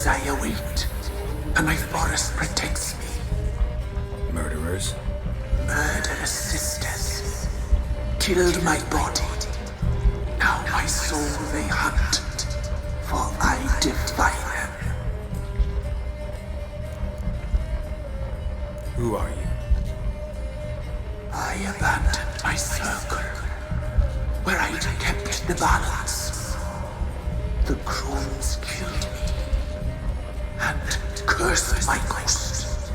I await, and my forest protects me. Murderers? Murderous sisters killed my body. Now my soul they hunt, for I defy them. Who are you? I abandoned my circle, where I'd kept the balance. The crones killed me, and cursed my ghost.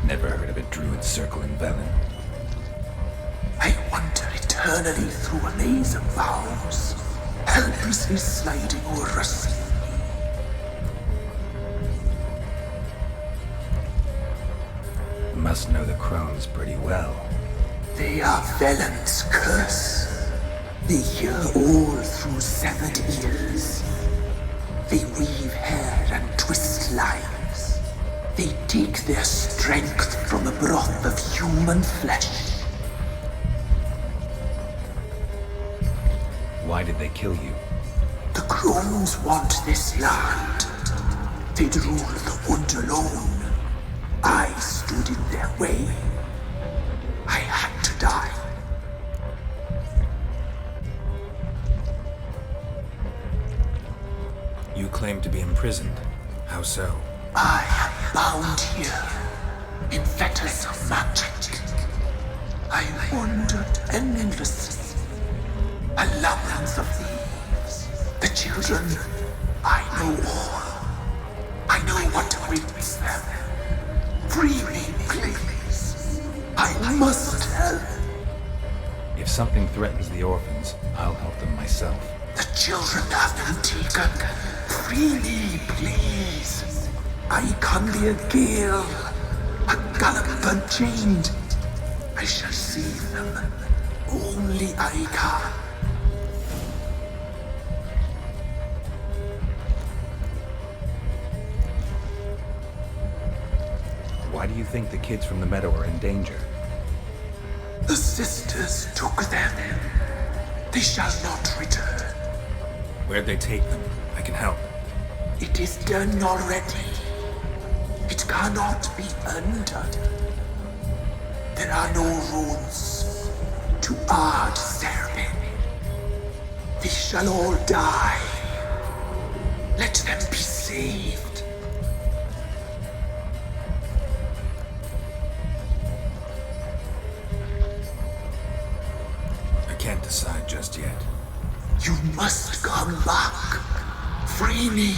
Never heard of a druid circle in Velen. I wander eternally through a maze of vows, helplessly sliding over a sea. Must know the crones pretty well. They are Velen's curse. They hear all through severed ears. They weave hair and twist lives. They take their strength from the broth of human flesh. Why did they kill you? The crones want this land. They'd rule the wood alone. I stood in their way. I had to die. You claim to be imprisoned. How so? I am bound here in fetters of magic. I wandered endlessly, a labyrinth of thieves. The children, I know all. I know what awaits them. Free me, please. I must help. If something threatens the orphans, I'll help them myself. The children have been taken. Free me, please. I can be a gale, a gallop unchained. I shall save them. Only I can. Why do you think the kids from the meadow are in danger? The sisters took them. They shall not return. Where'd they take them? I can help. It is done already. It cannot be undone. There are no runes to Ard Serben. They shall all die. Let them be saved. I can't decide just yet. You must come back. Free me.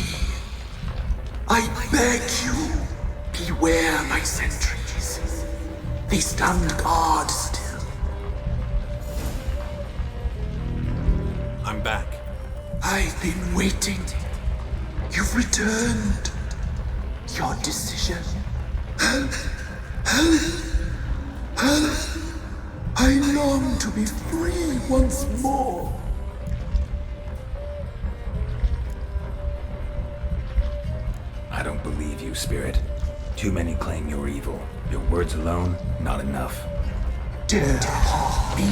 I beg you. Beware my sentries. They stand guard still. I'm back. I've been waiting. You've returned. Your decision. I long to be free once more. I don't believe you, Spirit. Too many claim you're evil. Your words alone, not enough. Dare harm me,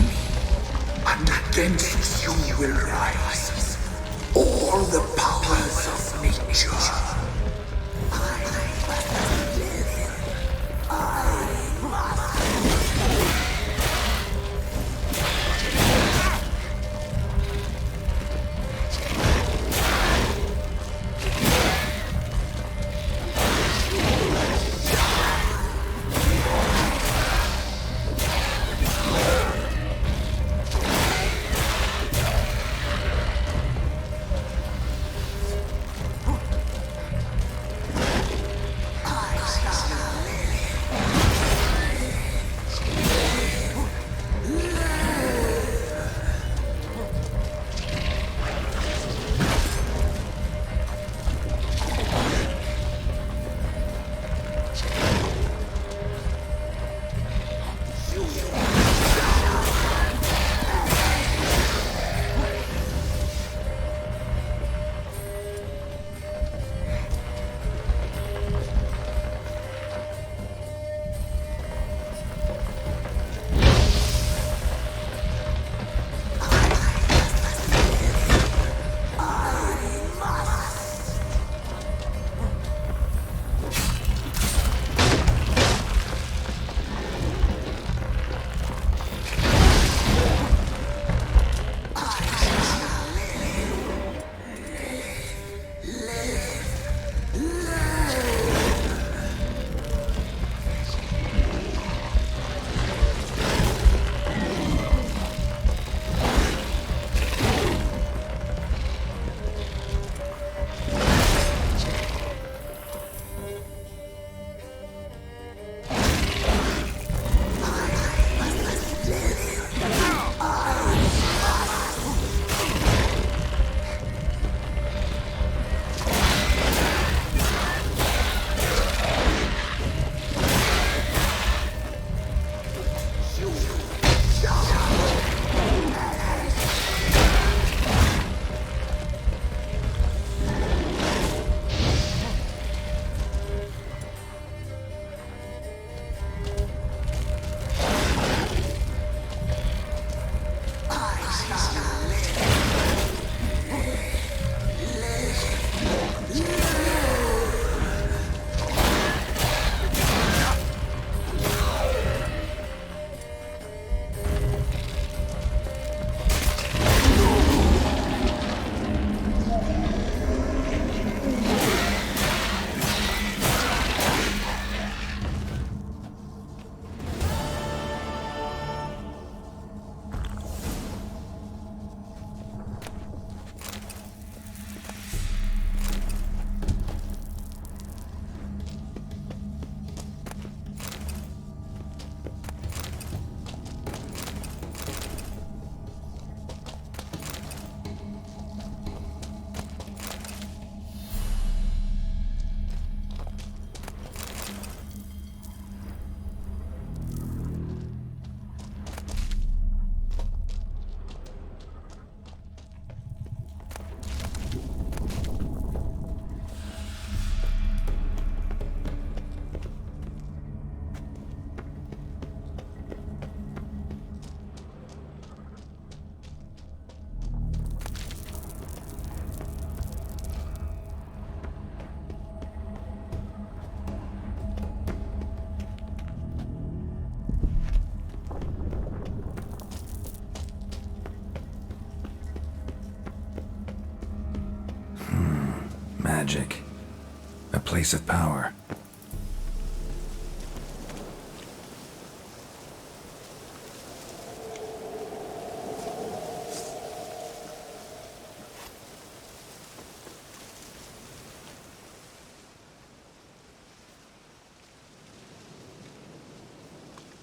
and against you will rise all the powers of nature. I must live. I must. magic. A place of power.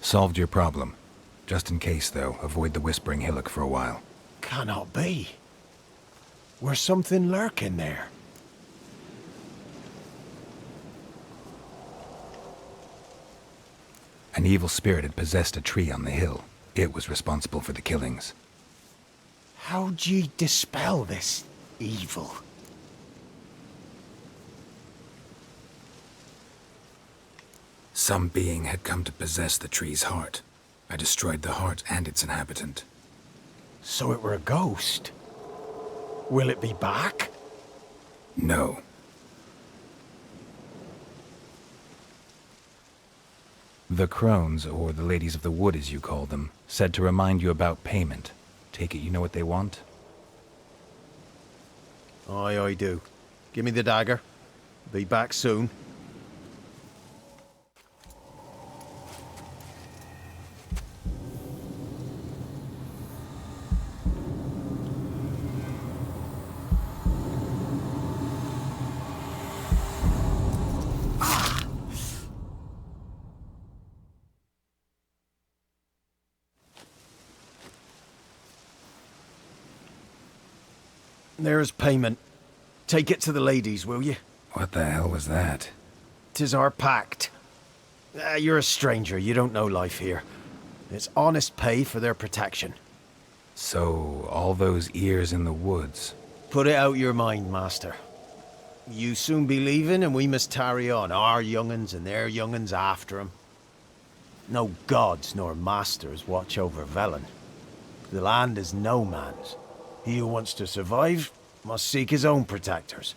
Solved your problem. Just in case, though, avoid the Whispering Hillock for a while. Cannot be. Where's something lurking there? An evil spirit had possessed a tree on the hill. It was responsible for the killings. How'd ye dispel this evil? Some being had come to possess the tree's heart. I destroyed the heart and its inhabitant. So it were a ghost. Will it be back? No. The crones, or the ladies of the wood as you call them, said to remind you about payment. Take it you know what they want? Aye, I do. Give me the dagger. Be back soon. There's payment. Take it to the ladies, will you? What the hell was that? 'Tis our pact. You're a stranger, you don't know life here. It's honest pay for their protection. So, all those ears in the woods. Put it out your mind, master. You soon be leaving and we must tarry on, our young'uns and their young'uns after 'em. No gods nor masters watch over Velen. The land is no man's. He who wants to survive must seek his own protectors.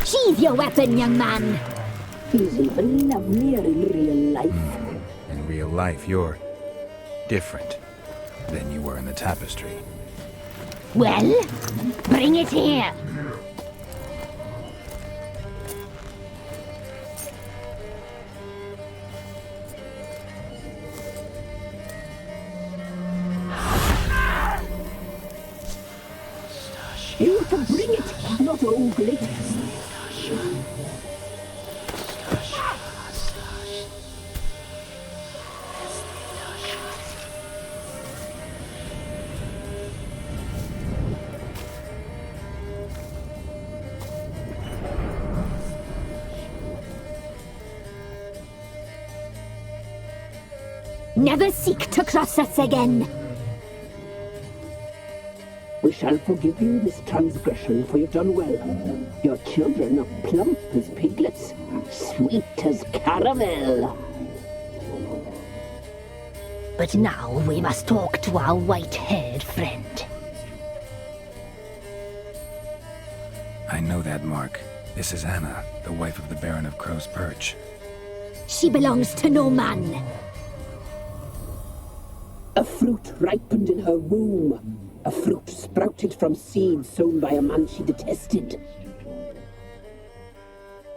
Sheathe your weapon, young man. He's even lovelier in real life. In real life, you're different than you were in the tapestry. Well, bring it here. You can bring it, not ogle it. Never seek to cross us again. We shall forgive you this transgression, for you've done well. Your children are plump as piglets, sweet as caramel. But now we must talk to our white-haired friend. I know that mark. This is Anna, the wife of the Baron of Crow's Perch. She belongs to no man. A fruit ripened in her womb. A fruit sprouted from seeds sown by a man she detested.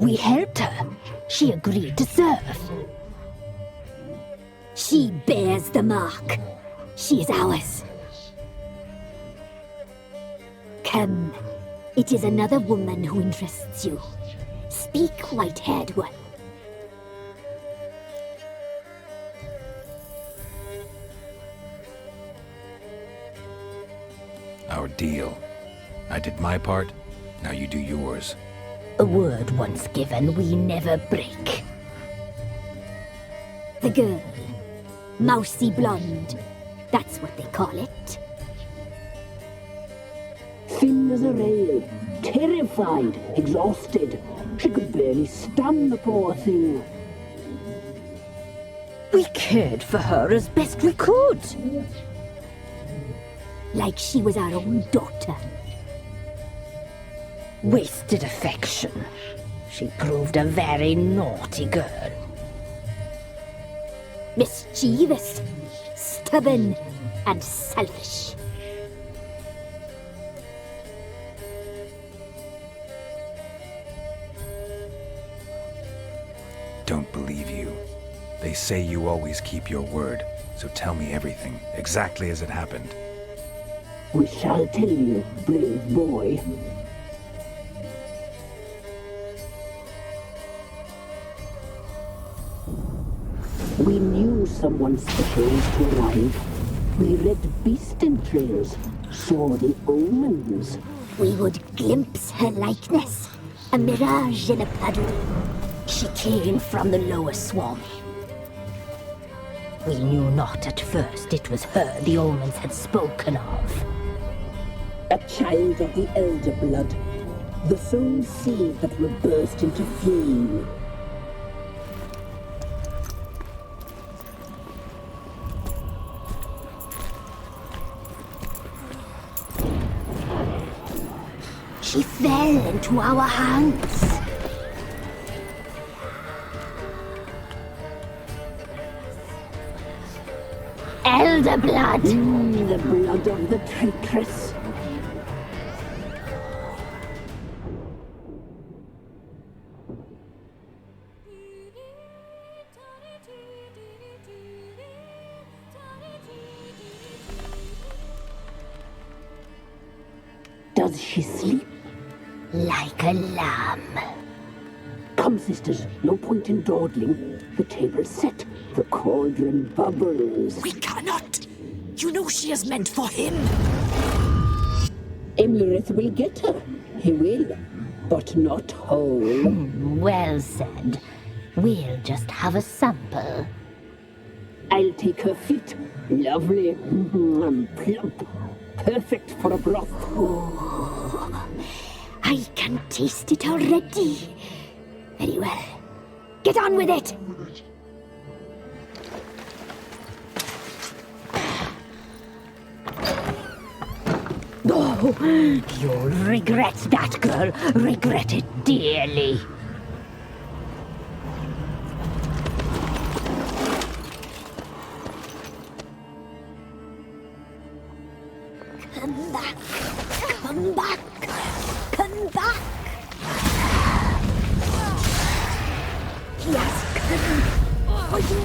We helped her. She agreed to serve. She bears the mark. She is ours. Come. It is another woman who interests you. Speak, white-haired one. Our deal. I did my part, now you do yours. A word once given, we never break. The girl. Mousy blonde. That's what they call it. Thin as a rail, terrified, exhausted. She could barely stand, the poor thing. We cared for her as best we could. Like she was our own daughter. Wasted affection. She proved a very naughty girl. Mischievous, stubborn, and selfish. Don't believe you. They say you always keep your word, so tell me everything, exactly as it happened. We shall tell you, brave boy. We knew someone special was to arrive. We read beast entrails, saw the omens. We would glimpse her likeness, a mirage in a puddle. She came from the lower swarm. We knew not at first it was her the omens had spoken of. A child of the elder blood, the soul seed that will burst into flame. She fell into our hands. Elder blood! The blood of the traitress. Does she sleep? Like a lamb. Come, sisters, no point in dawdling. The table's set. The cauldron bubbles. We cannot! You know she is meant for him! Imlerith will get her. He will. But not whole. Well said. We'll just have a sample. I'll take her feet. Lovely. Plump. Perfect for a broth. I can taste it already. Very well. Get on with it! Oh, you'll regret that, girl. Regret it dearly. Come back. Come back. Come back. He has come for you.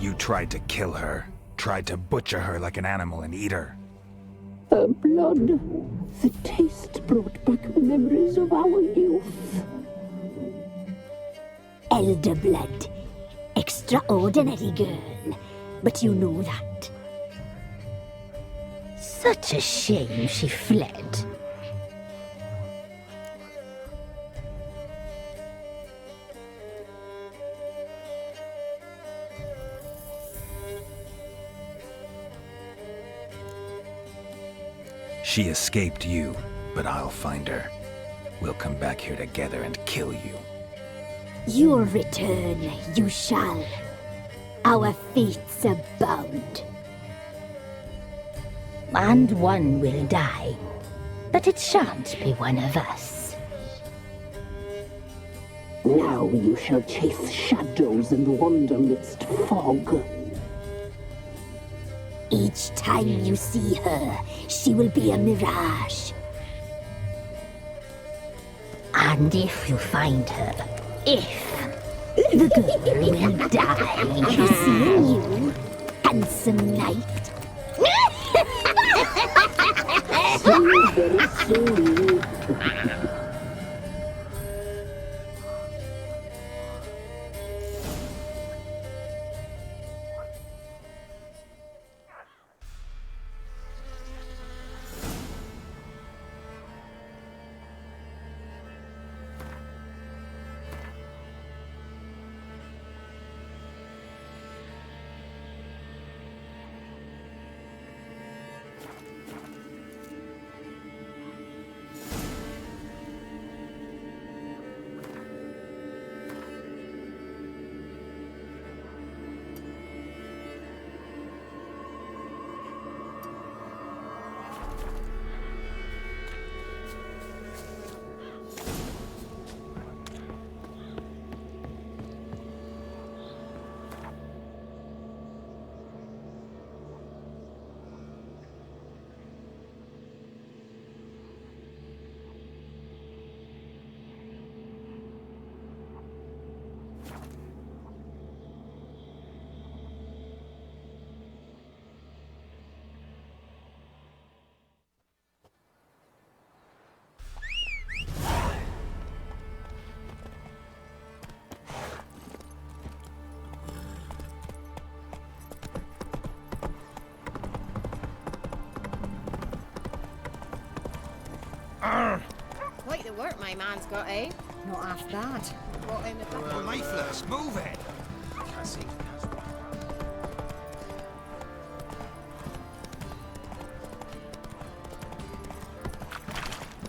You tried to kill her, tried to butcher her like an animal and eat her. Her blood. The taste brought back memories of our youth. Elder blood. extraordinary girl, but you know that. Such a shame she fled. She escaped you, but I'll find her. We'll come back here together and kill you. You'll return, you shall. Our fates are bound. And one will die, but it shan't be one of us. Now you shall chase shadows and wander midst fog. Each time you see her, she will be a mirage. And if you find her, the girl will die. Seeing you, handsome knight. See you very soon. Quite the work my man's got, eh? Not half bad. Brought him a couple of Lifeless, move it!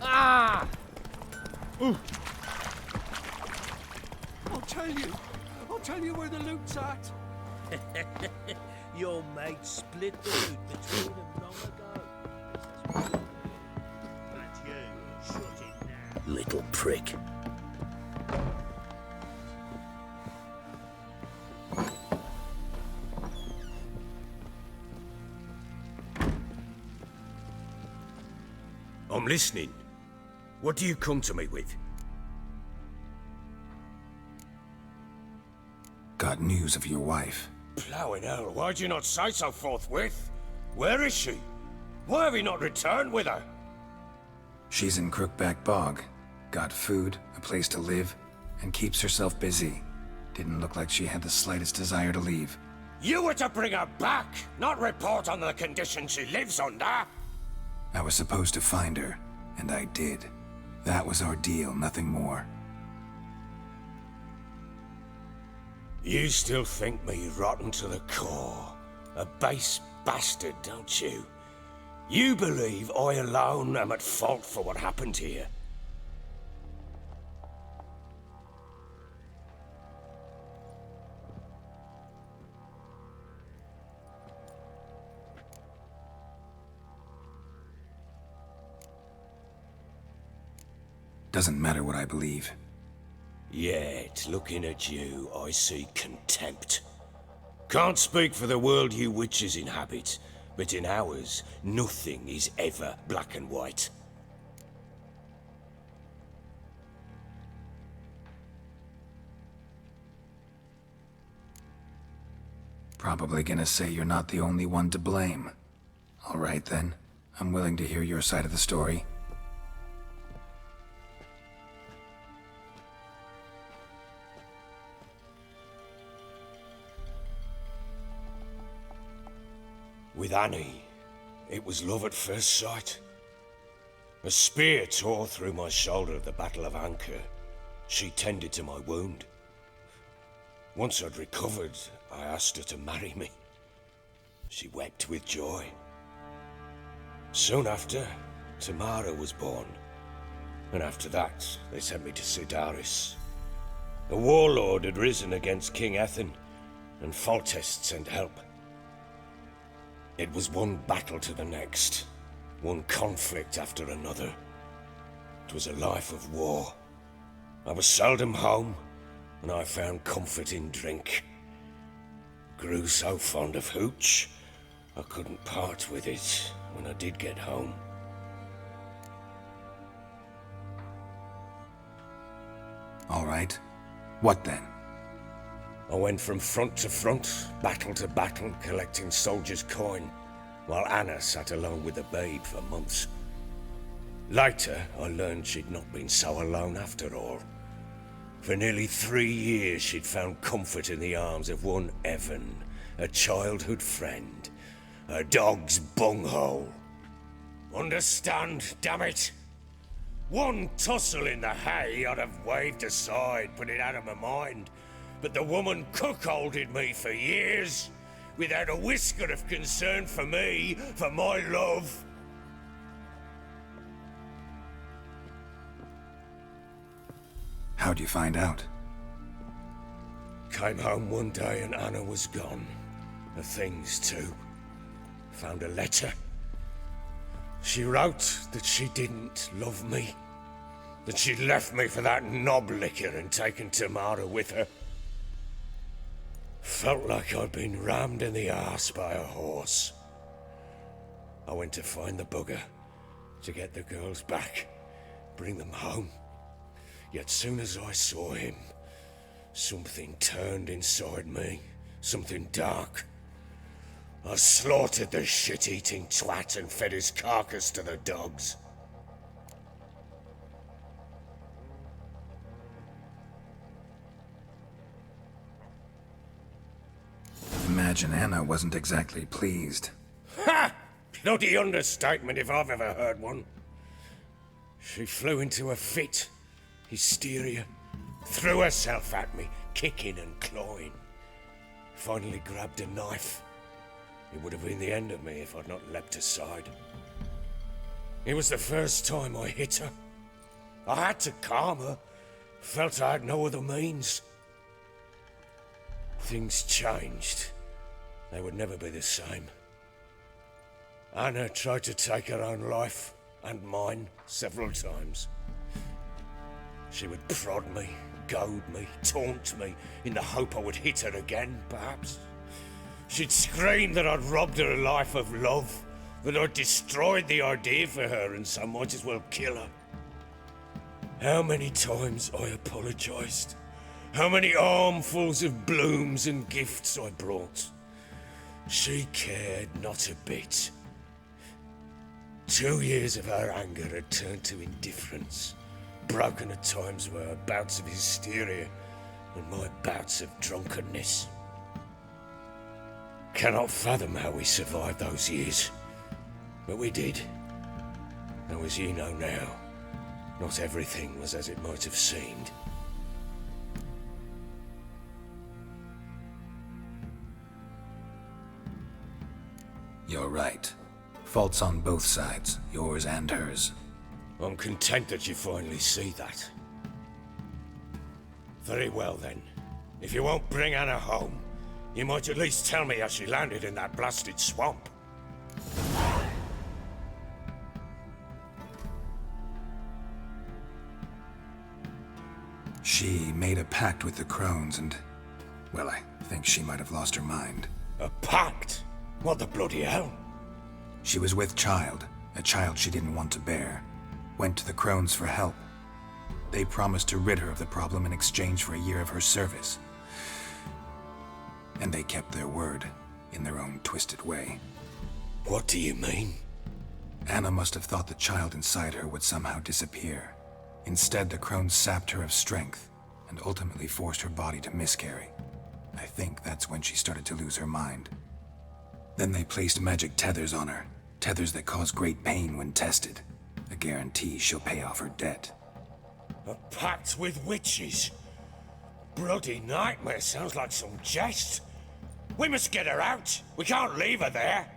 Ah! I'll tell you where the loot's at. Your mate split the loot between them long ago. And you, shut it now. Little prick. I'm listening. What do you come to me with? Got news of your wife. Plowing hell, why'd you not say so forthwith? Where is she? Why have you not returned with her? She's in Crookback Bog. Got food, a place to live, and keeps herself busy. Didn't look like she had the slightest desire to leave. You were to bring her back, not report on the conditions she lives under. I was supposed to find her, and I did. That was our deal, nothing more. You still think me rotten to the core. A base bastard, don't you? You believe I alone am at fault for what happened here. Doesn't matter what I believe. Yet, looking at you, I see contempt. Can't speak for the world you witches inhabit, but in ours, nothing is ever black and white. Probably gonna say you're not the only one to blame. All right then, I'm willing to hear your side of the story. With Annie, it was love at first sight. A spear tore through my shoulder at the Battle of Anchor. She tended to my wound. Once I'd recovered, I asked her to marry me. She wept with joy. Soon after, Tamara was born. And after that, they sent me to Sidaris. A warlord had risen against King Ethan, and Foltest sent help. It was one battle to the next, one conflict after another. It was a life of war. I was seldom home, and I found comfort in drink. Grew so fond of hooch, I couldn't part with it when I did get home. All right. What then? I went from front to front, battle to battle, collecting soldiers' coin, while Anna sat alone with the babe for months. Later, I learned she'd not been so alone after all. For nearly 3 years, she'd found comfort in the arms of one Evan, a childhood friend, a dog's bunghole. Understand, damn it? One tussle in the hay I'd have waved aside, put it out of my mind. But the woman cuckolded me for years, without a whisker of concern for me, for my love. How'd you find out? Came home one day and Anna was gone. Her things too. Found a letter. She wrote that she didn't love me. That she'd left me for that knob licker and taken Tamara with her. Felt like I'd been rammed in the arse by a horse. I went to find the bugger, to get the girls back, bring them home. Yet soon as I saw him, something turned inside me, something dark. I slaughtered the shit-eating twat and fed his carcass to the dogs. Imagine Anna wasn't exactly pleased. Ha! Bloody understatement if I've ever heard one. She flew into a fit, hysteria, threw herself at me, kicking and clawing. Finally grabbed a knife. It would have been the end of me if I'd not leapt aside. It was the first time I hit her. I had to calm her. Felt I had no other means. Things changed. They would never be the same. Anna tried to take her own life, and mine, several times. She would prod me, goad me, taunt me, in the hope I would hit her again, perhaps. She'd scream that I'd robbed her life of love, that I'd destroyed the idea for her and so might as well kill her. How many times I apologized. How many armfuls of blooms and gifts I brought. She cared not a bit. 2 years of her anger had turned to indifference, broken at times by her bouts of hysteria and my bouts of drunkenness. Cannot fathom how we survived those years, but we did. Though as you know now, not everything was as it might have seemed. You're right. Faults on both sides, yours and hers. I'm content that you finally see that. Very well then. If you won't bring Anna home, you might at least tell me how she landed in that blasted swamp. She made a pact with the crones and... well, I think she might have lost her mind. A pact? What the bloody hell? She was with child, a child she didn't want to bear. Went to the crones for help. They promised to rid her of the problem in exchange for a year of her service. And they kept their word, in their own twisted way. What do you mean? Anna must have thought the child inside her would somehow disappear. Instead, the crones sapped her of strength, and ultimately forced her body to miscarry. I think that's when she started to lose her mind. Then they placed magic tethers on her. Tethers that cause great pain when tested. A guarantee she'll pay off her debt. A pact with witches? Bloody nightmare, sounds like some jest. We must get her out. We can't leave her there.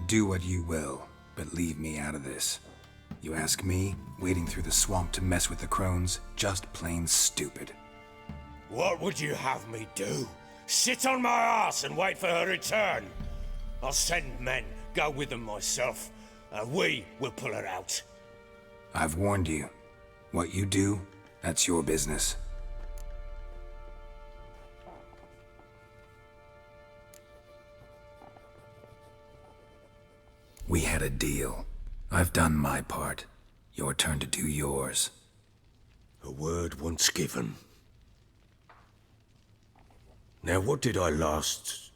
Do what you will, but leave me out of this. You ask me, wading through the swamp to mess with the crones, just plain stupid. What would you have me do? Sit on my ass and wait for her return? I'll send men, go with them myself, and we will pull her out. I've warned you. What you do, that's your business. We had a deal. I've done my part. Your turn to do yours. A word once given. Now what did I last...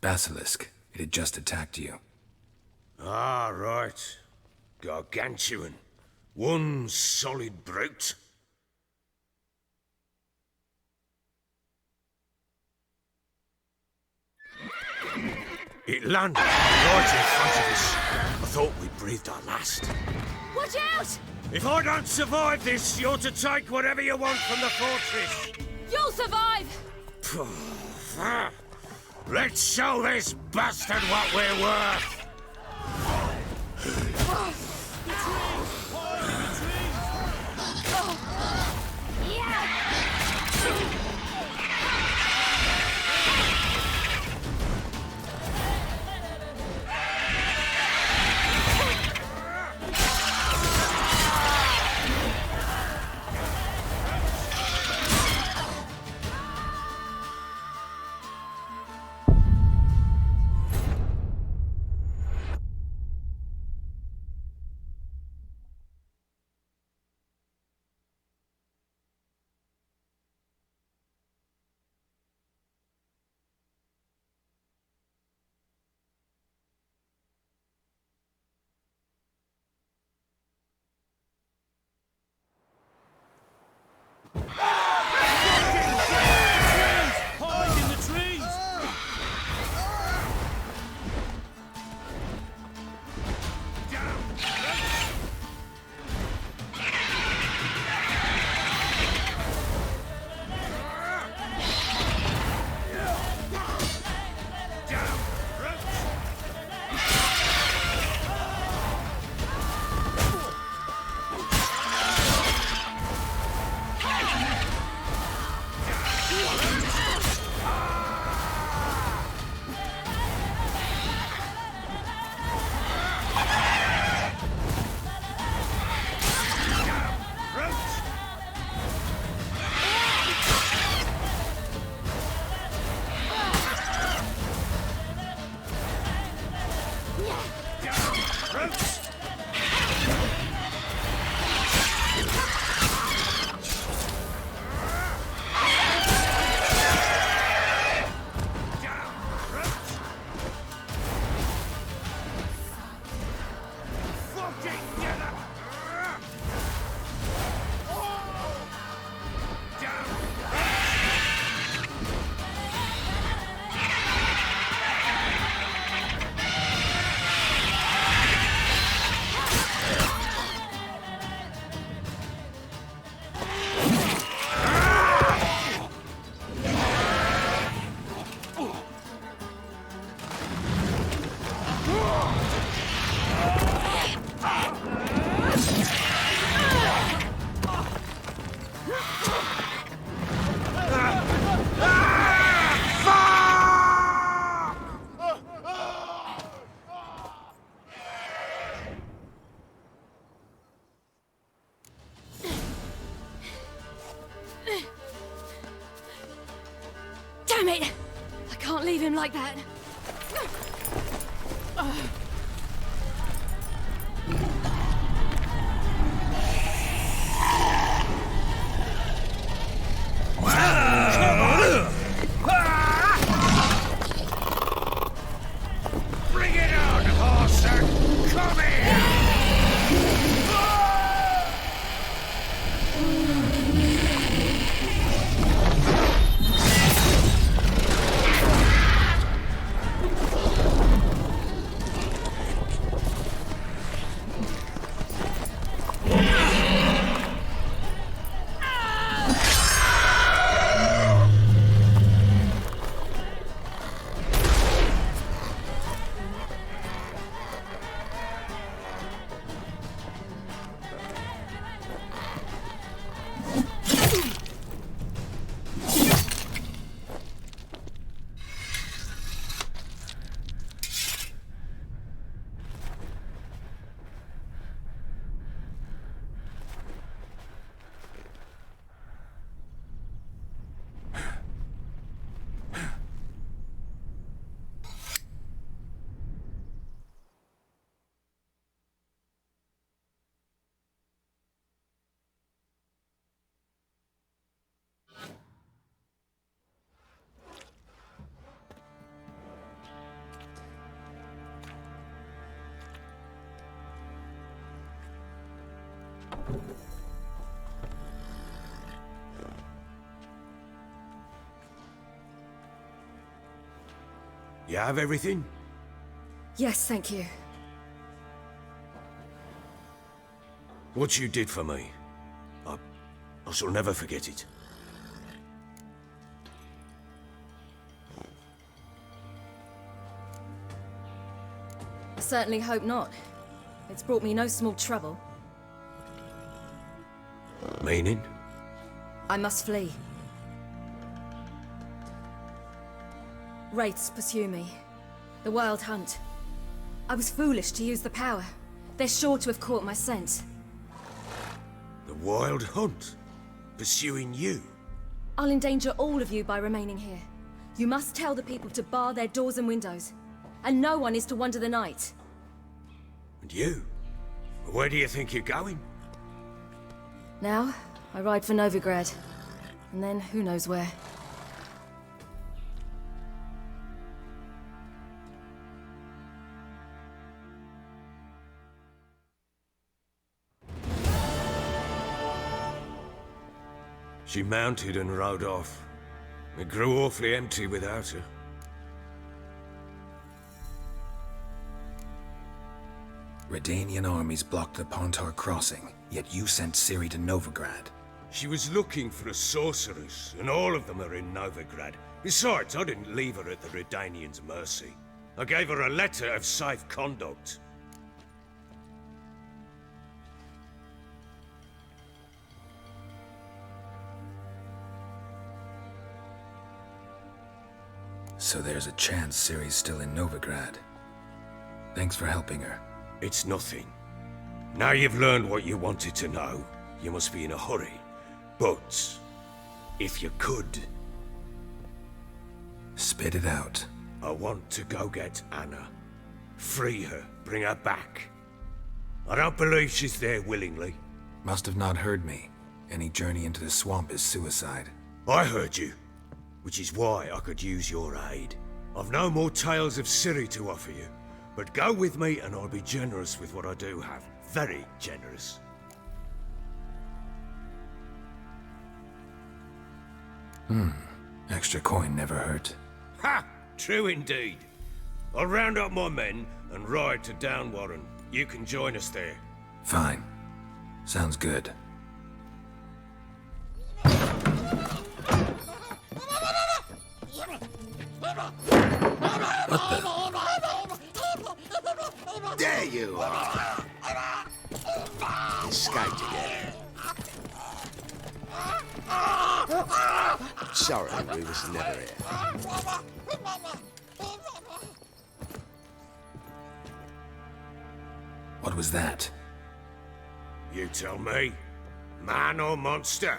Basilisk. It had just attacked you. Ah, right. Gargantuan. One solid brute. It landed right in front of us. I thought we breathed our last. Watch out! If I don't survive this, you're to take whatever you want from the fortress. You'll survive! Let's show this bastard what we're worth. Damn it! I can't leave him like that. Bring it on, horser! Come here! You have everything? Yes, thank you. What you did for me, I shall never forget it. I certainly hope not. It's brought me no small trouble. Meaning? I must flee. Wraiths pursue me. The Wild Hunt. I was foolish to use the power. They're sure to have caught my scent. The Wild Hunt? Pursuing you? I'll endanger all of you by remaining here. You must tell the people to bar their doors and windows. And no one is to wander the night. And you? Where do you think you're going? Now, I ride for Novigrad. And then, who knows where. She mounted and rode off. It grew awfully empty without her. Redanian armies blocked the Pontar crossing, yet you sent Ciri to Novigrad. She was looking for a sorceress, and all of them are in Novigrad. Besides, I didn't leave her at the Redanians' mercy. I gave her a letter of safe conduct. So there's a chance Ciri's still in Novigrad. Thanks for helping her. It's nothing. Now you've learned what you wanted to know, you must be in a hurry. But, if you could... Spit it out. I want to go get Anna. Free her, bring her back. I don't believe she's there willingly. Must have not heard me. Any journey into the swamp is suicide. I heard you, which is why I could use your aid. I've no more tales of Ciri to offer you, but go with me and I'll be generous with what I do have. Very generous. Extra coin never hurt. Ha! True indeed. I'll round up my men and ride to Downwarren. You can join us there. Fine. Sounds good. There you are. Escaped again. Sorry, we was never here. What was that? You tell me. Man or monster?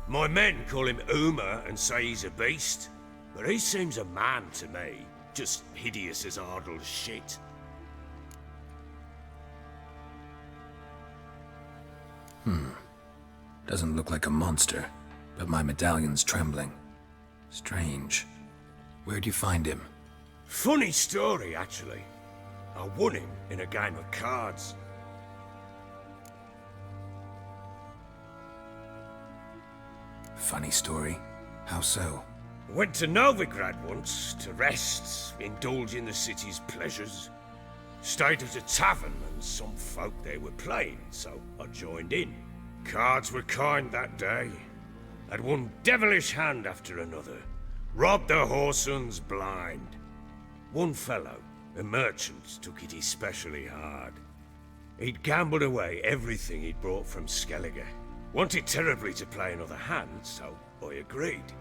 My men call him Uma and say he's a beast, but he seems a man to me. Just hideous as Ardle's shit. Doesn't look like a monster, but my medallion's trembling. Strange. Where'd you find him? Funny story, actually. I won him in a game of cards. Funny story. How so? Went to Novigrad once to rest, indulge in the city's pleasures. Stayed at a tavern and some folk there were playing, so I joined in. Cards were kind that day. Had one devilish hand after another. Robbed the whoresons blind. One fellow, a merchant, took it especially hard. He'd gambled away everything he'd brought from Skellige. Wanted terribly to play another hand, so I agreed.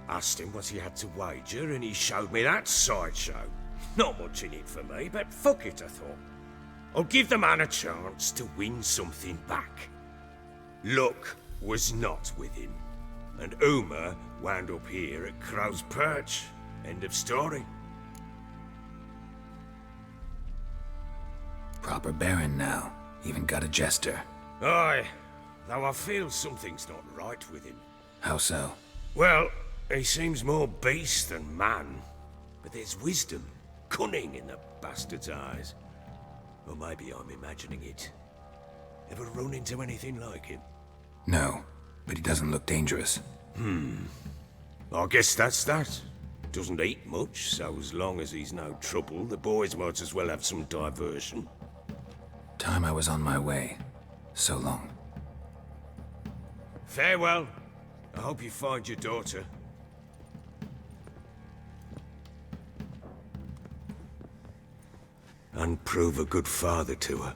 Asked him what he had to wager, and he showed me that sideshow. Not much in it for me, but fuck it, I thought. I'll give the man a chance to win something back. Luck was not with him, and Uma wound up here at Crow's Perch. End of story. Proper baron now. Even got a jester. Aye, though I feel something's not right with him. How so? Well, he seems more beast than man, but there's wisdom, cunning in the bastard's eyes. Or maybe I'm imagining it. Ever run into anything like him? No, but he doesn't look dangerous. I guess that's that. Doesn't eat much, so as long as he's no trouble, the boys might as well have some diversion. Time I was on my way. So long. Farewell. I hope you find your daughter. And prove a good father to her.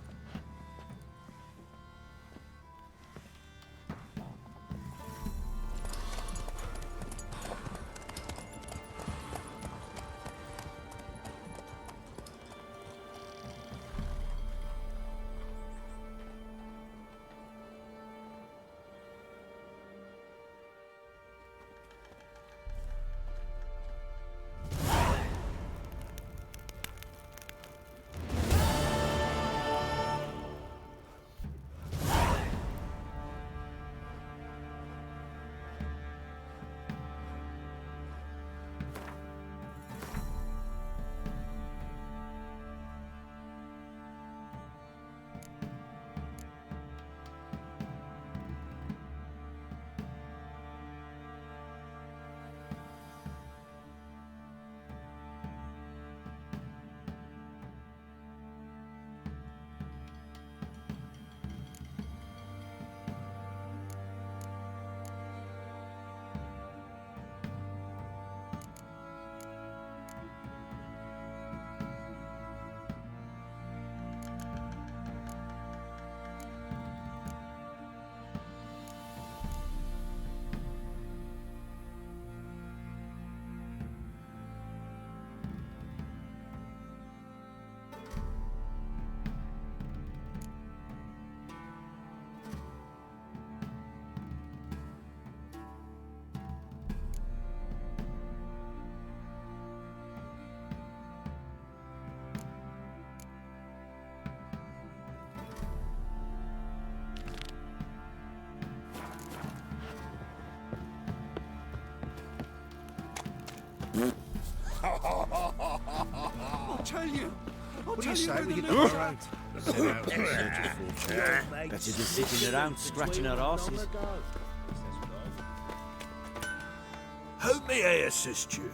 I'll tell you. What do you say we get loot- the road? Set out in search of fortune. Better than sitting around scratching our asses. How may I assist you?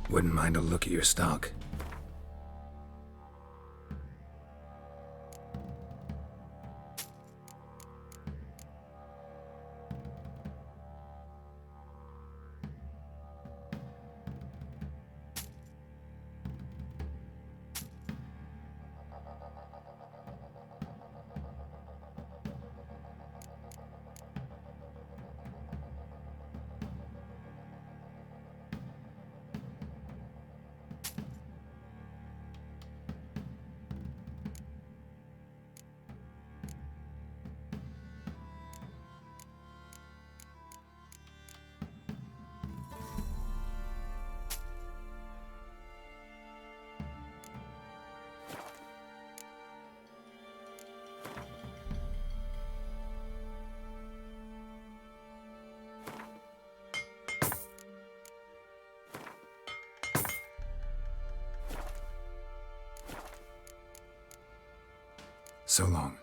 Wouldn't mind a look at your stock. So long.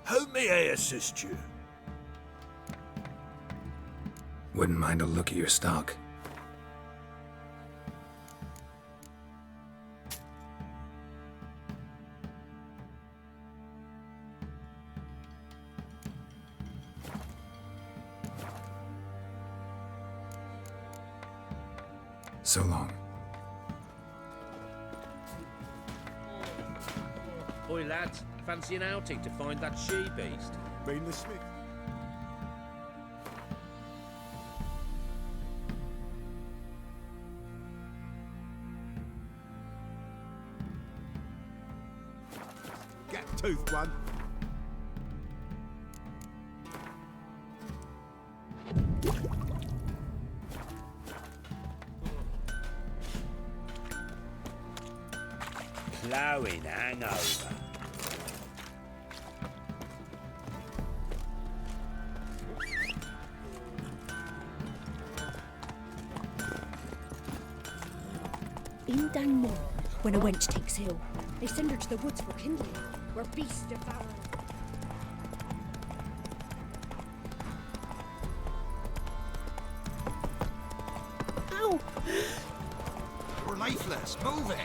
How may I assist you? Wouldn't mind a look at your stock. So long. Oi, lads, fancy an outing to find that she-beast? Been the Smith. Get toothed one. Ploughing hangover. been done more. When a wench takes ill, they send her to the woods for kindling, where beasts devour her. Ow! We're lifeless. Move it.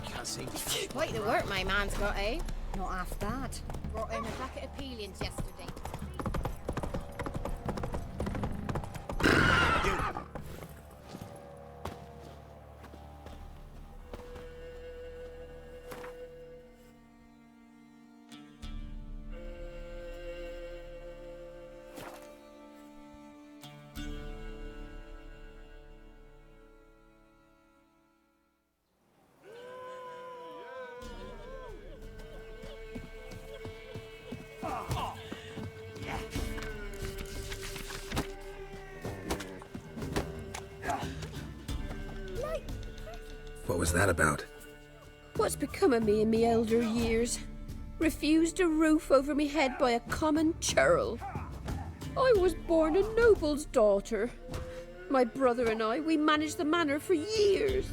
Can't seem to. Quite the work my man's got, eh? Not half bad. Brought home a bucket of peelings yesterday. What was that about? What's become of me in me elder years? Refused a roof over me head by a common churl. I was born a noble's daughter. My brother and I, we managed the manor for years.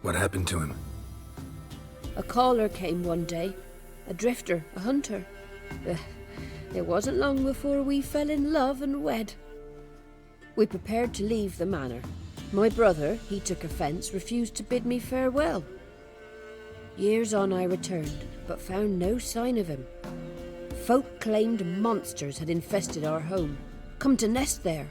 What happened to him? A caller came one day. A drifter, a hunter. It wasn't long before we fell in love and wed. We prepared to leave the manor. My brother, he took offence, refused to bid me farewell. Years on I returned, but found no sign of him. Folk claimed monsters had infested our home, come to nest there.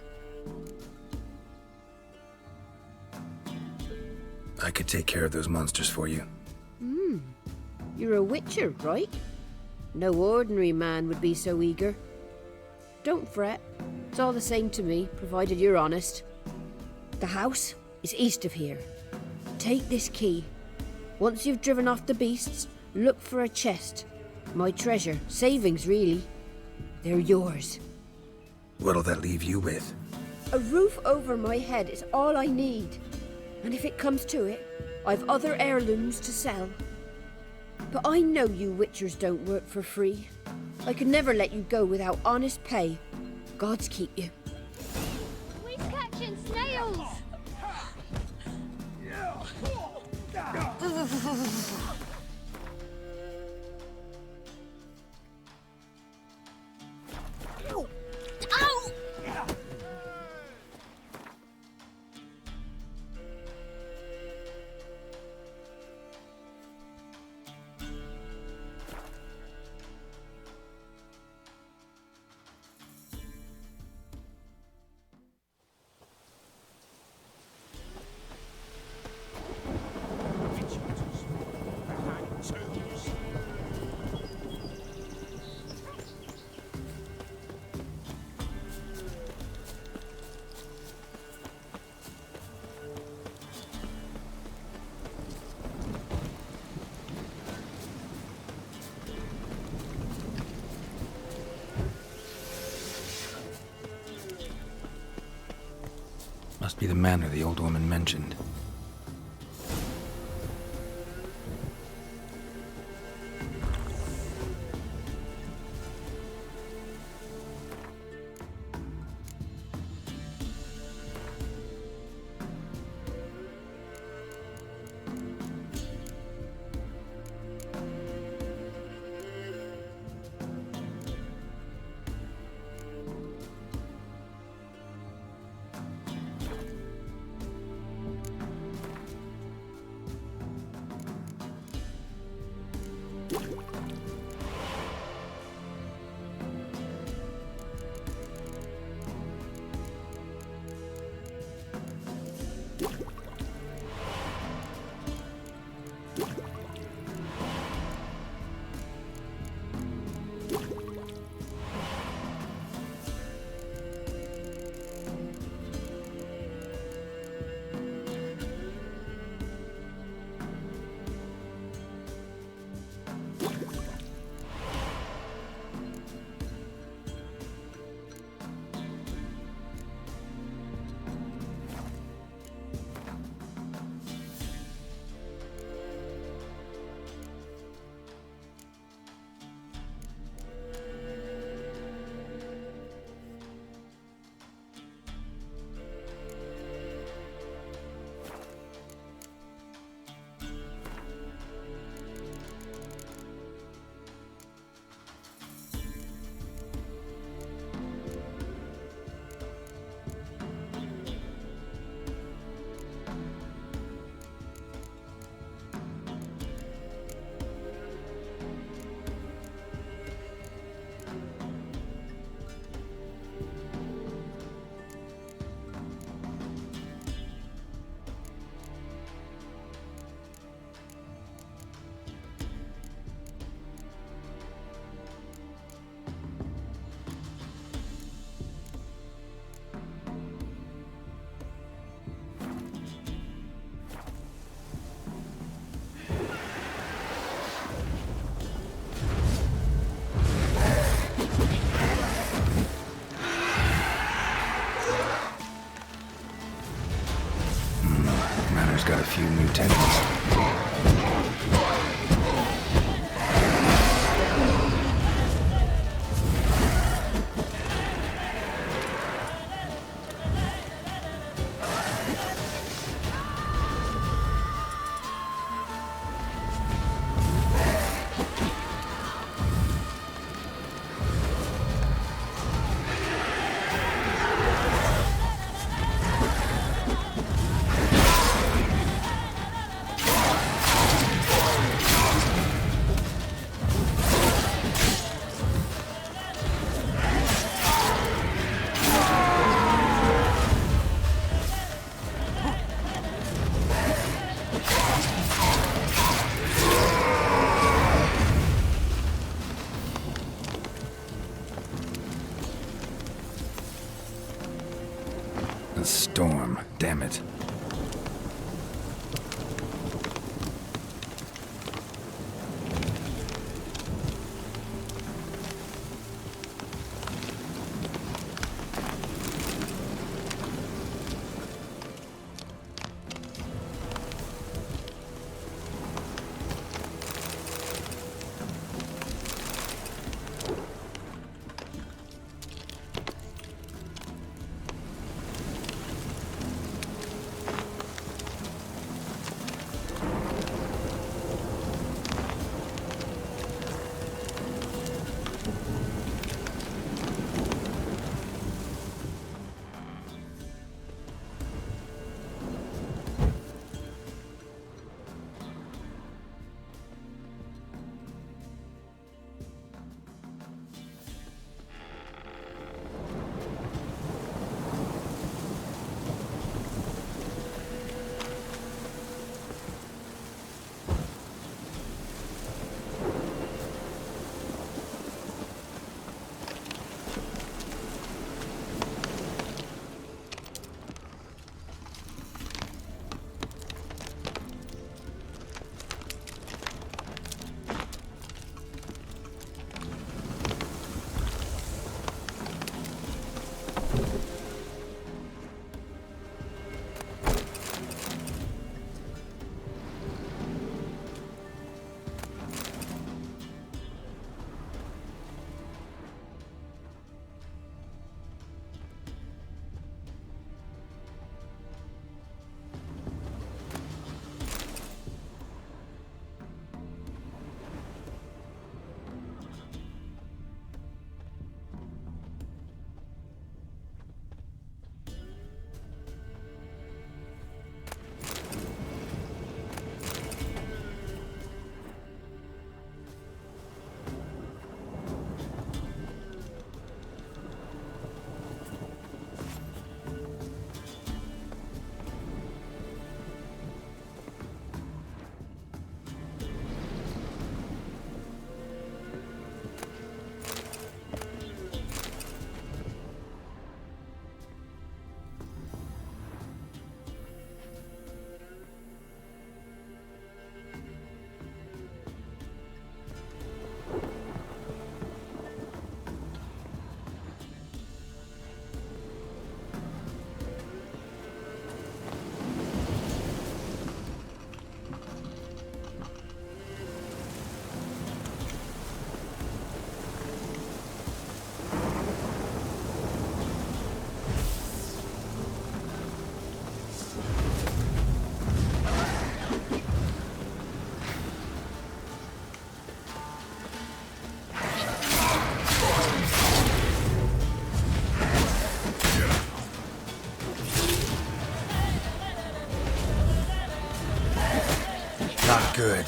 I could take care of those monsters for you. You're a witcher, right? No ordinary man would be so eager. Don't fret. It's all the same to me, provided you're honest. The house is east of here. Take this key. Once you've driven off the beasts, look for a chest. My treasure, savings really. They're yours. What'll that leave you with? A roof over my head is all I need. And if it comes to it, I've other heirlooms to sell. But I know you witchers don't work for free. I could never let you go without honest pay. Gods keep you. We're catching snails! Must be the manor the old woman mentioned. The storm, damn it. Not good.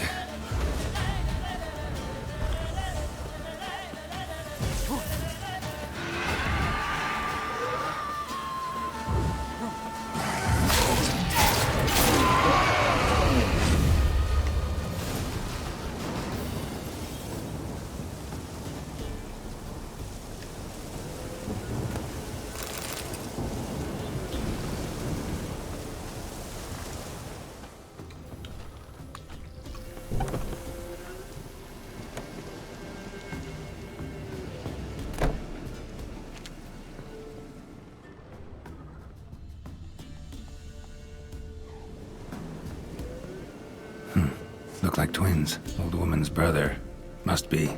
Look like twins. Old woman's brother. Must be.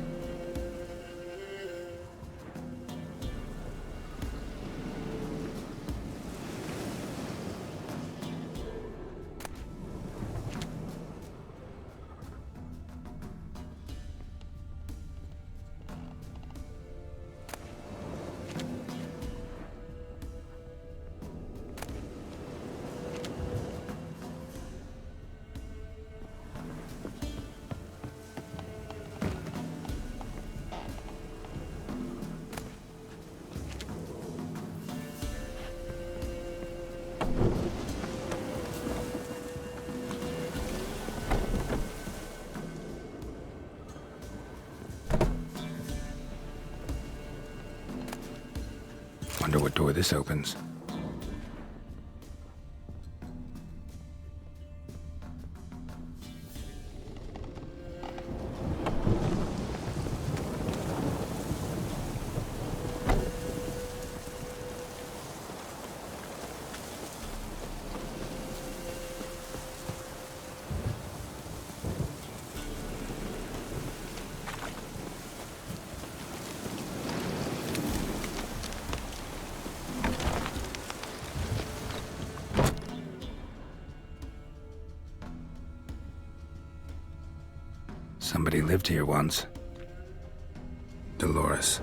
Wonder what door this opens. Somebody lived here once. Dolores.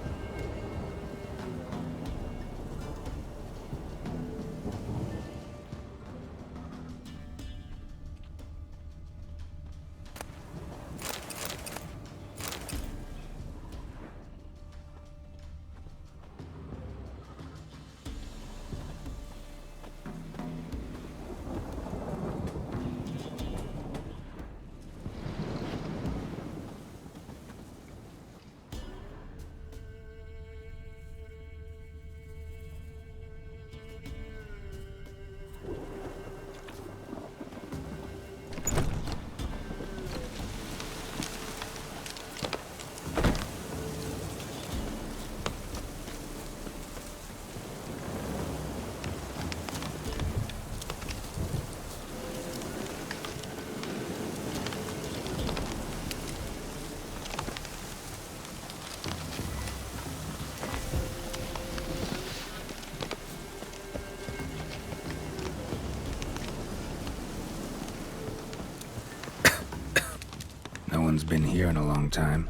No one's been here in a long time.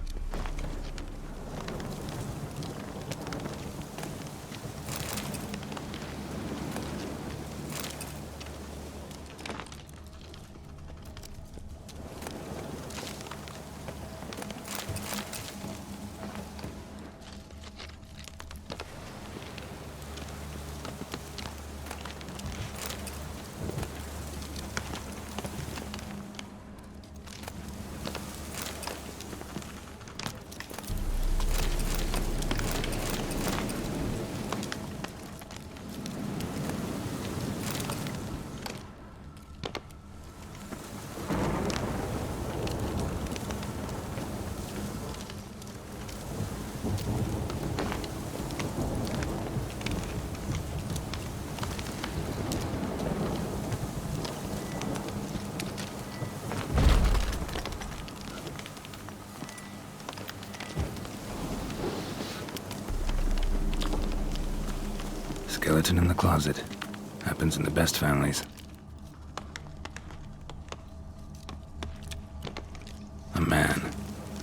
Skeleton in the closet. Happens in the best families. A man.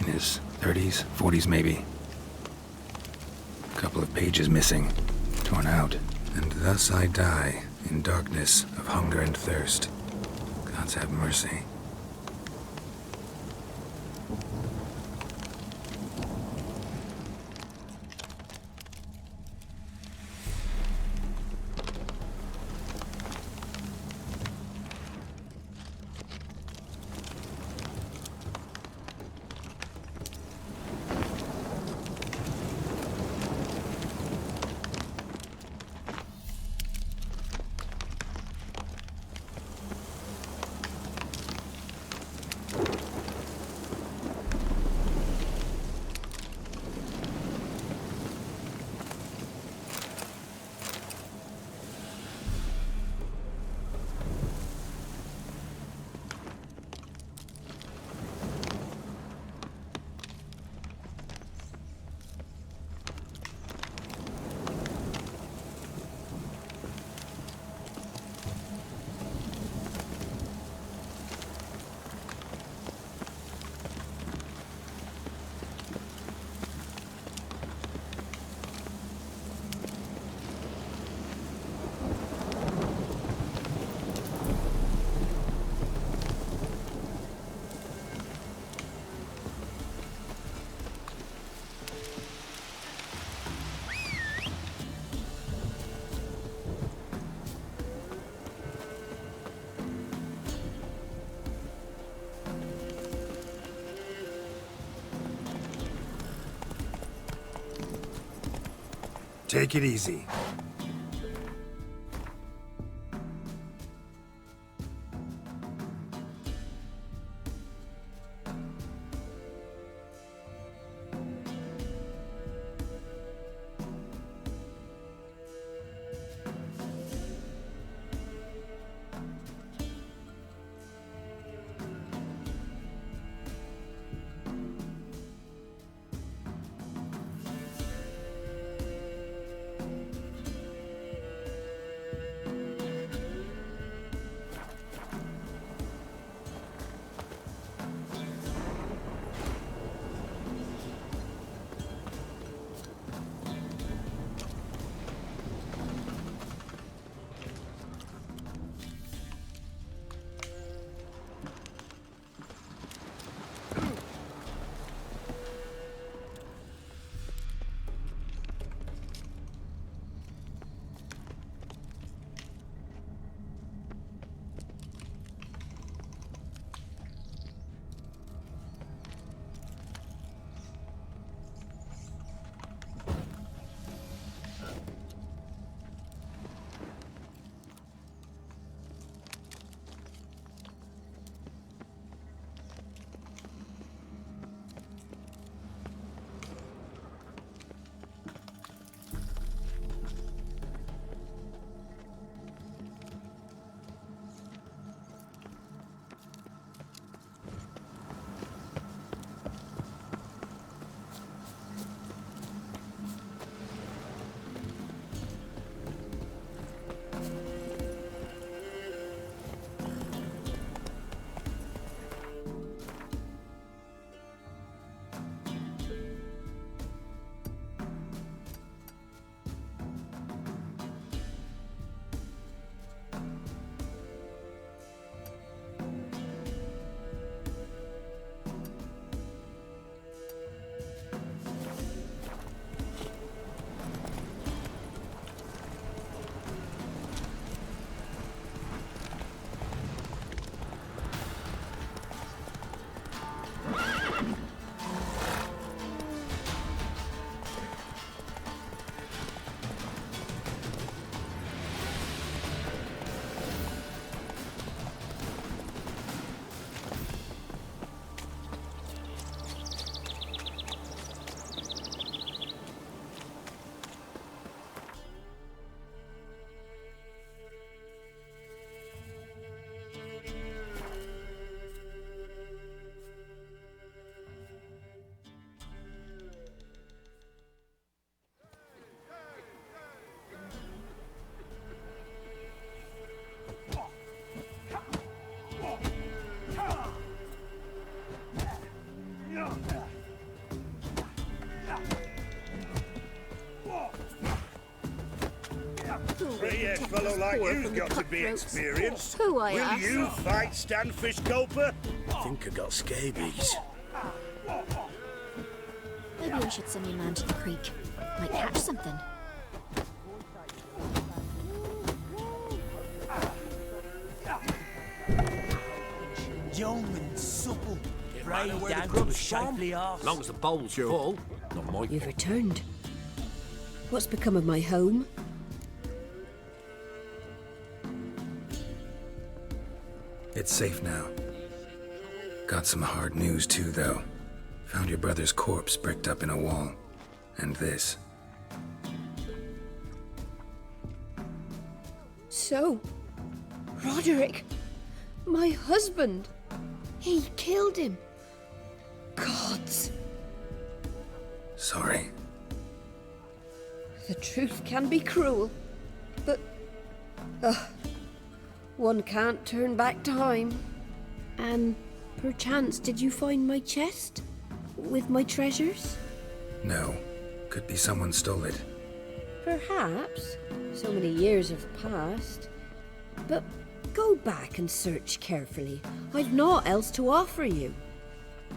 In his 30s, 40s maybe. A couple of pages missing. Torn out. And thus I die, in darkness of hunger and thirst. Gods have mercy. Take it easy. fellow like you's got to be experienced. Who I Will ask? you fight Stanfish Gulper? I think I got scabies. Maybe we should send your man to the creek. Might catch something. Young and supple. Right down to a shapely arse. Long as the bowl's full. Not my You've returned. What's become of my home? It's safe now. Got some hard news too, though. Found your brother's corpse bricked up in a wall. And this. So, Roderick, my husband, he killed him. Gods. Sorry. The truth can be cruel, but one can't turn back time. And perchance, did you find my chest with my treasures? No. Could be someone stole it. Perhaps. So many years have passed. But go back and search carefully. I've naught else to offer you.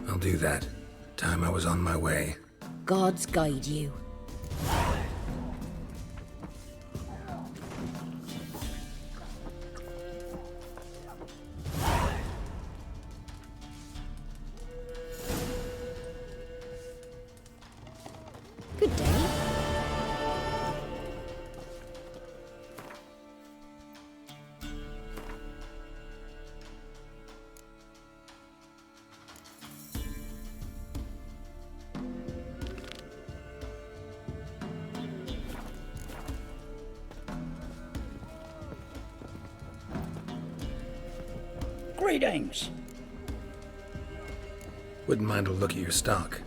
I'll do that. Time I was on my way. Gods guide you. Good day. Greetings. Wouldn't mind a look at your stock.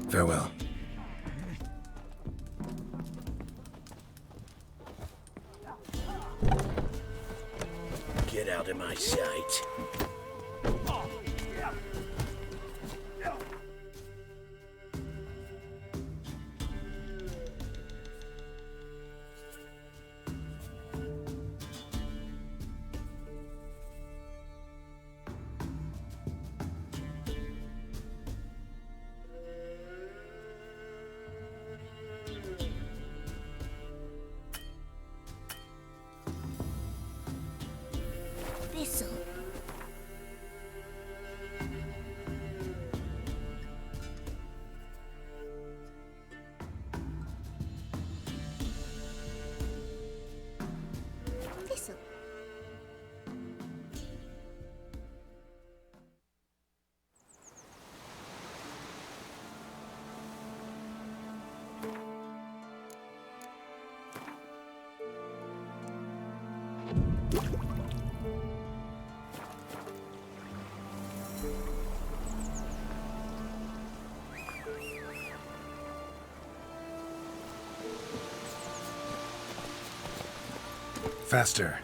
Farewell. Get out of my sight. This'll. This'll. Faster.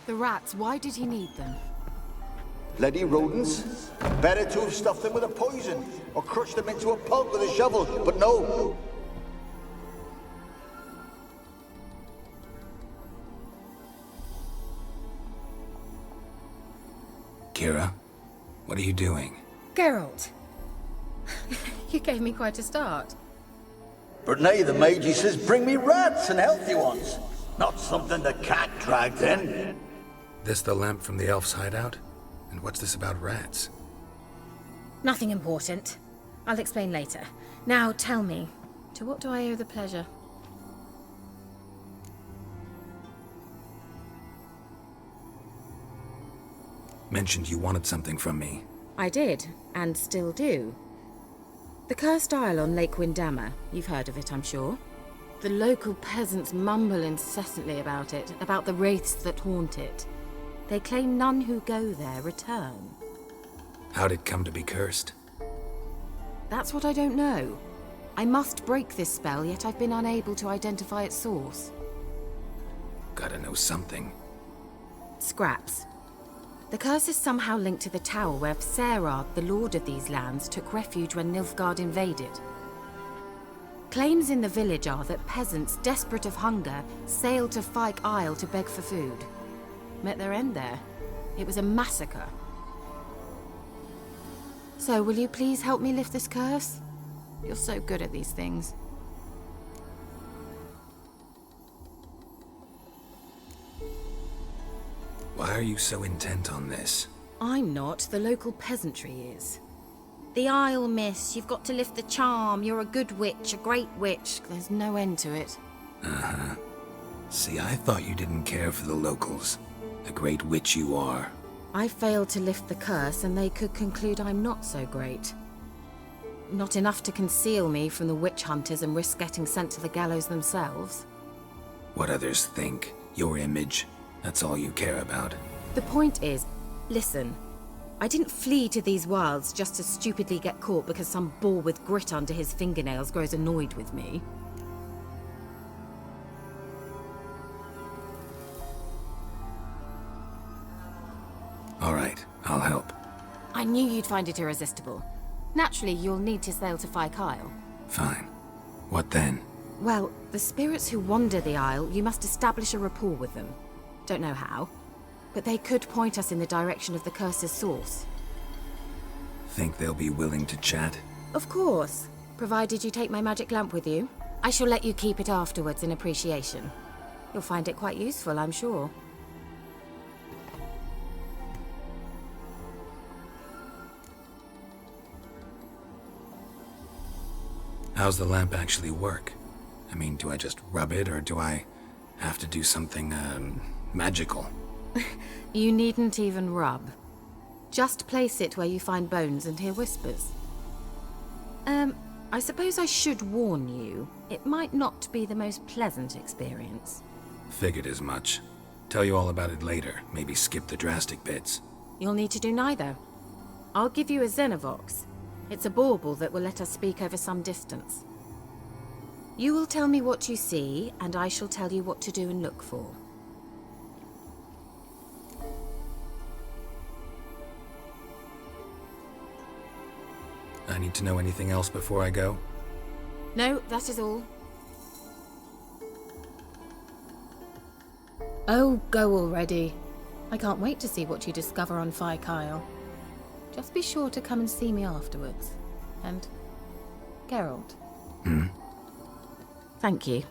The rats, why did he need them? Bloody rodents. Better to have stuffed them with a poison, or crushed them into a pulp with a shovel, but no. Kira, what are you doing? Geralt. You gave me quite a start. But nay, the mage, he says, bring me rats and healthy ones. Not something the cat dragged in. This the lamp from the elf's hideout? And what's this about rats? Nothing important. I'll explain later. Now tell me, to what do I owe the pleasure? Mentioned you wanted something from me. I did, and still do. The cursed isle on Lake Windammer. You've heard of it, I'm sure. The local peasants mumble incessantly about it, about the wraiths that haunt it. They claim none who go there return. How'd it come to be cursed? That's what I don't know. I must break this spell, yet I've been unable to identify its source. Gotta know something. Scraps. The curse is somehow linked to the tower where Serard, the lord of these lands, took refuge when Nilfgaard invaded. Claims in the village are that peasants, desperate of hunger, sailed to Fyke Isle to beg for food. Met their end there. It was a massacre. So, will you please help me lift this curse? You're so good at these things. Why are you so intent on this? I'm not. The local peasantry is. The Isle, miss. You've got to lift the charm. You're a good witch, a great witch. There's no end to it. Uh-huh. See, I thought you didn't care for the locals. The great witch you are. I failed to lift the curse, and they could conclude I'm not so great. Not enough to conceal me from the witch hunters and risk getting sent to the gallows themselves. What others think, your image, that's all you care about. The point is, listen, I didn't flee to these wilds just to stupidly get caught because some boar with grit under his fingernails grows annoyed with me. All right, I'll help. I knew you'd find it irresistible. Naturally, you'll need to sail to Fyke Isle. Fine. What then? Well, the spirits who wander the Isle, you must establish a rapport with them. Don't know how, but they could point us in the direction of the curse's source. Think they'll be willing to chat? Of course, provided you take my magic lamp with you. I shall let you keep it afterwards in appreciation. You'll find it quite useful, I'm sure. How's the lamp actually work? I mean, do I just rub it, or do I have to do something, magical? You needn't even rub. Just place it where you find bones and hear whispers. I suppose I should warn you, it might not be the most pleasant experience. Figured as much. Tell you all about it later, maybe skip the drastic bits. You'll need to do neither. I'll give you a Xenovox. It's a bauble that will let us speak over some distance. You will tell me what you see, and I shall tell you what to do and look for. I need to know anything else before I go? No, that is all. Oh, go already. I can't wait to see what you discover on Fyke Isle. Just be sure to come and see me afterwards. And Geralt. Hmm? Thank you.